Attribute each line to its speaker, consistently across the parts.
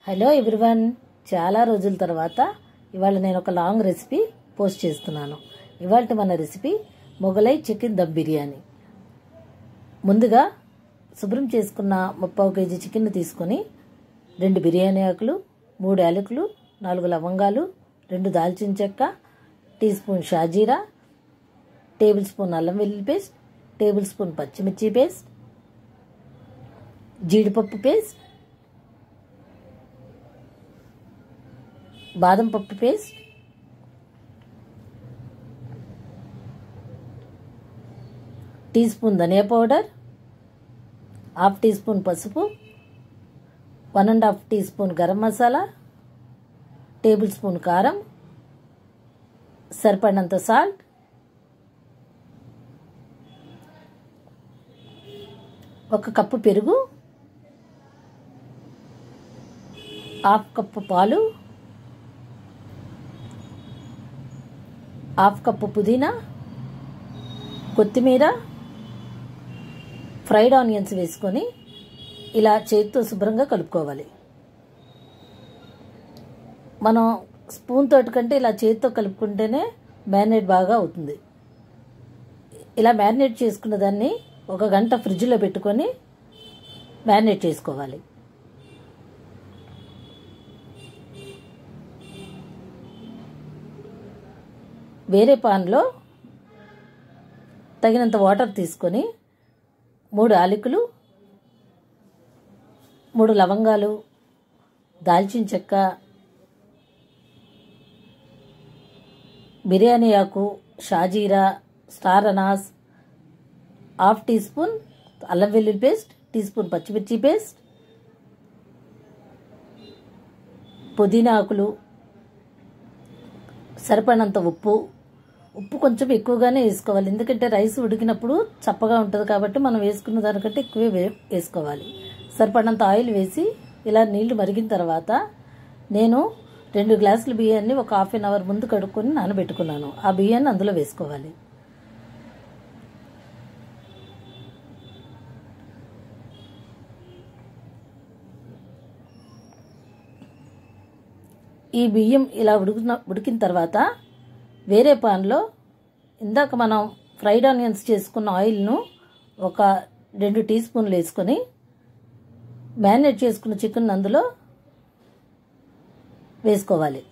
Speaker 1: Hello everyone, చాలా రోజుల తర్వాత ఇవాళ నేను ఒక లాంగ్ రెసిపీ పోస్ట్ చేస్తున్నాను. ఇవాళ మన రెసిపీ మొగలై చికెన్ దమ్ బిర్యానీ. ముందుగా శుభ్రం చేసుకున్న 30 కేజీ చికెన్ తీసుకొని 2 బిర్యానీ ఆకులు, 3 యాలకులు, 4 లవంగాలు, 2 దాల్చిన చెక్క, టీ స్పూన్ షాజీరా, టేబుల్ స్పూన్ అల్లం వెల్లుల్లి పేస్ట్, టేబుల్ స్పూన్ పచ్చిమిర్చి పేస్ట్, జీడిపప్పు పేస్ట్, బాదం పప్పు పేస్ట్, టీ స్పూన్ ధనియా పౌడర్, హాఫ్ టీ స్పూన్ పసుపు, 1.5 teaspoon garam masala, tablespoon కారం, సరిపడినంత సాల్ట్, ఒక కప్పు పెరుగు, హాఫ్ కప్పు పాలు, హాఫ్ కప్పు పుదీనా, కొత్తిమీర, ఫ్రైడ్ ఆనియన్స్ వేసుకొని ఇలా చేతితో శుభ్రంగా కలుపుకోవాలి. మనం స్పూన్ తోటి కంటే ఇలా చేతితో కలుపుకుంటేనే మ్యారినేట్ బాగా అవుతుంది. ఇలా మ్యారినేట్ చేసుకున్న దాన్ని 1 గంట ఫ్రిడ్జ్లో పెట్టుకొని మ్యారినేట్ చేసుకోవాలి. వేరే పాన్లో తగినంత వాటర్ తీసుకొని 3 యాలకులు, 3 లవంగాలు, దాల్చిన చెక్క, బిర్యానీ ఆకు, షాజీరా, స్టార్ అనాస్, హాఫ్ టీ స్పూన్ అల్లం వెల్లుల్లి పేస్ట్, టీ స్పూన్ పచ్చిమిర్చి పేస్ట్, పుదీనా ఆకులు, సరిపడినంత ఉప్పు కొంచెం ఎక్కువగానే వేసుకోవాలి, ఎందుకంటే రైస్ ఉడికినప్పుడు చప్పగా ఉంటుంది కాబట్టి మనం వేసుకున్న దానికంటే ఎక్కువే వేసుకోవాలి. సరిపడినంత ఆయిల్ వేసి ఇలా నీళ్లు మరిగిన తర్వాత నేను 2 గ్లాసుల బియ్యాన్ని ఒక హాఫ్ అన్ అవర్ ముందు కడుక్కొని నానబెట్టుకున్నాను. ఆ బియ్యాన్ని అందులో వేసుకోవాలి. ఈ బియ్యం ఇలా ఉడికిన తర్వాత వేరే పాన్లో ఇందాక మనం ఫ్రైడ్ ఆనియన్స్ చేసుకున్న ఆయిల్ను ఒక 2 టీ స్పూన్లు వేసుకొని మ్యారినేట్ చేసుకున్న చికెన్ అందులో వేసుకోవాలి.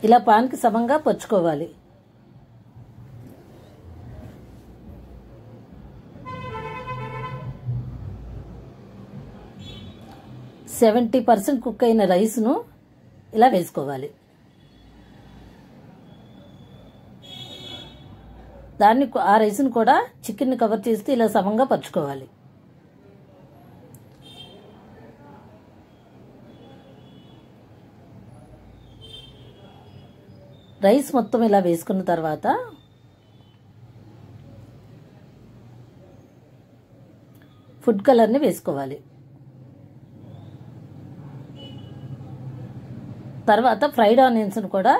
Speaker 1: ఇలా పాన్కి సమంగా పరుచుకోవాలి. సెవెంటీ 70% కుక్ అయిన రైస్ను ఇలా వేసుకోవాలి. ఆ రైస్ను కూడా చికెన్ని కవర్ చేస్తే ఇలా సమంగా పరుచుకోవాలి. రైస్ మొత్తం ఇలా వేసుకున్న తర్వాత ఫుడ్ కలర్ని వేసుకోవాలి. తర్వాత ఫ్రైడ్ ఆనియన్స్ని కూడా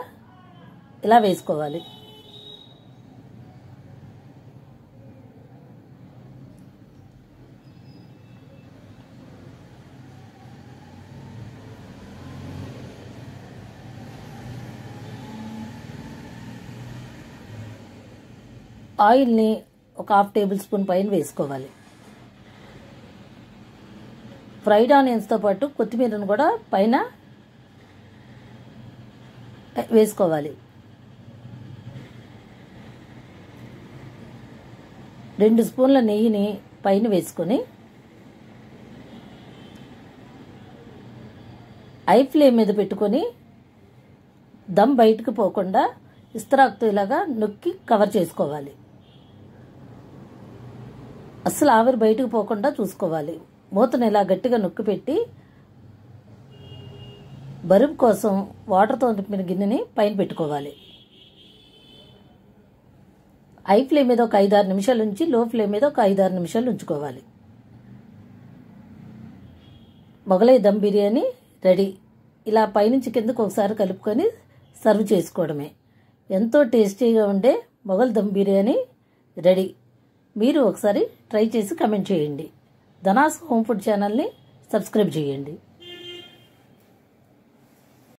Speaker 1: ఇలా వేసుకోవాలి. ఆయిల్ని ఒక హాఫ్ టేబుల్ స్పూన్ పైన వేసుకోవాలి. ఫ్రైడ్ ఆనియన్స్తో పాటు కొత్తిమీరను కూడా పైన వేసుకోవాలి. 2 స్పూన్ల నెయ్యిని పైన వేసుకొని హై ఫ్లేమ్ మీద పెట్టుకొని దమ్ బయటకు పోకుండా ఇస్తరాకుతో ఇలాగా నొక్కి కవర్ చేసుకోవాలి. అస్సలు ఆవిరి బయటకు పోకుండా చూసుకోవాలి. మూతను ఇలా గట్టిగా నొక్కి పెట్టి బరువు కోసం వాటర్తో నింపిన గిన్నెని పైన పెట్టుకోవాలి. హై ఫ్లేమ్ మీద ఒక 5-6 నిమిషాలు ఉంచి లో ఫ్లేమ్ మీద ఒక 5-6 నిమిషాలు ఉంచుకోవాలి. మొగలై దమ్ బిర్యానీ రెడీ. ఇలా పైనుంచి కిందకు ఒకసారి కలుపుకొని సర్వ్ చేసుకోవడమే. ఎంతో టేస్టీగా ఉండే మొగల్ దమ్ బిర్యానీ రెడీ. మీరు ఒకసారి ట్రై చేసి కమెంట్ చేయండి. ధనాస్ హోమ్ ఫుడ్ ఛానల్ని సబ్స్క్రైబ్ చేయండి.